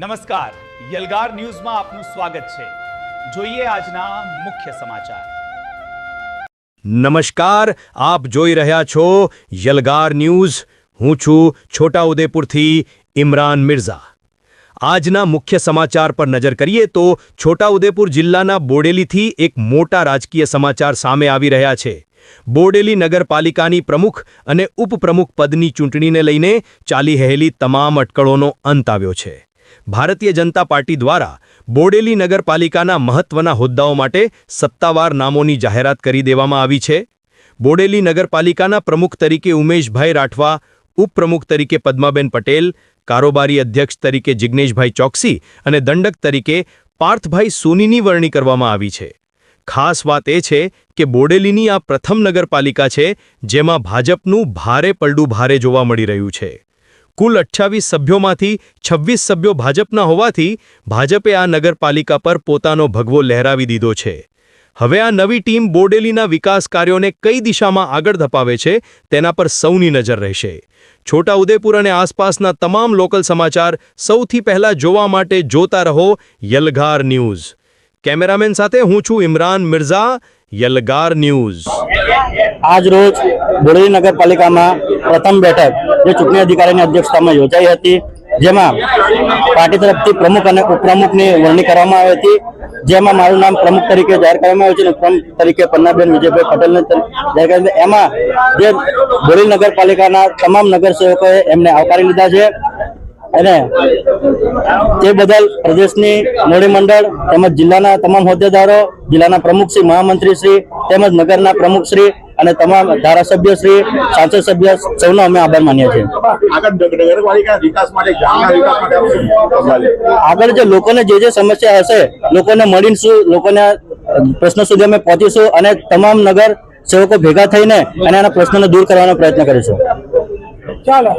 નમસ્કાર, યલગાર ન્યૂઝમાં આપનું સ્વાગત છે। જોઈએ આજના મુખ્ય સમાચાર। નમસ્કાર, આપ જોઈ રહ્યા છો યલગાર ન્યૂઝ। હું છું છોટાઉદેપુરથી ઇમરાન મિર્ઝા। આજના મુખ્ય સમાચાર પર નજર કરીએ તો છોટાઉદેપુર જિલ્લાના બોડેલીથી એક મોટા રાજકીય સમાચાર સામે આવી રહ્યા છે। બોડેલી નગરપાલિકાની પ્રમુખ અને ઉપપ્રમુખ પદની ચૂંટણીને લઈને ચાલી રહેલી તમામ અટકળોનો અંત આવ્યો છે। ભારતીય જનતા પાર્ટી દ્વારા બોડેલી નગરપાલિકાના મહત્વના હોદ્દાઓ માટે સત્તાવાર નામોની જાહેરાત કરી દેવામાં આવી છે। બોડેલી નગરપાલિકાના પ્રમુખ તરીકે ઉમેશભાઈ રાઠવા, ઉપપ્રમુખ તરીકે પદ્માબેન પટેલ, કારોબારી અધ્યક્ષ તરીકે જિગ્નેશભાઈ ચોકસી અને દંડક તરીકે પાર્થભાઈ સોનીની વરણી કરવામાં આવી છે। ખાસ વાત એ છે કે બોડેલીની આ પ્રથમ નગરપાલિકા છે જેમાં ભાજપનું ભારે પલડું ભારે જોવા મળી રહ્યું છે। કુલ 28 સભ્યોમાંથી 26 સભ્યો ભાજપના હોવાથી ભાજપે આ નગરપાલિકા પર પોતાનો ભગવો લહેરાવી દીધો છે। હવે આ નવી ટીમ બોડેલીના વિકાસ કાર્યોને કઈ દિશામાં આગળ ધપાવે છે તેના પર સૌની નજર રહેશે। છોટાઉદેપુર અને આસપાસના તમામ લોકલ સમાચાર સૌથી પહેલા જોવા માટે જોતા રહો યલગાર ન્યૂઝ। કેમેરામેન સાથે હું છું ઇમરાન મિર્ઝા, યલગાર ન્યૂઝ। आज रोज बोडेली नगरपालिकाમાં પ્રથમ બેઠક જે ચૂંટણી અધિકારીની અધ્યક્ષતામાં યોજાઈ હતી, જેમાં પાર્ટી તરફથી પ્રમુખ અને ઉપપ્રમુખની વરણી કરવામાં આવી હતી। જેમાં મારું નામ પ્રમુખ તરીકે જાહેર કરવામાં આવ્યું છે અને ઉપપ્રમુખ તરીકે પન્નાબેન વિજયભાઈ પટેલને જાહેર કરવામાં આવ્યું। એમાં જે બોડેલી નગરપાલિકાના તમામ નગરસેવકોએ એમને આવકારી લીધા છે અને તે બદલ પ્રદેશની મોવડી મંડળ તેમજ જિલ્લાના તમામ હોદ્દેદારો, જિલ્લાના પ્રમુખશ્રી, મહામંત્રીશ્રી તેમજ નગરના પ્રમુખશ્રી અને તમામ ધારાસભ્યશ્રી, સાંસદ સભ્ય સૌનો અમે આભાર માનીએ છીએ। આગળ જે લોકોને જે સમસ્યા હશે લોકોને મળીશું, લોકોના પ્રશ્નો સુધી અમે પહોંચીશું અને તમામ નગર સેવકો ભેગા થઈને અને એના પ્રશ્નોને દૂર કરવાનો પ્રયત્ન કરીશું। ચાલો।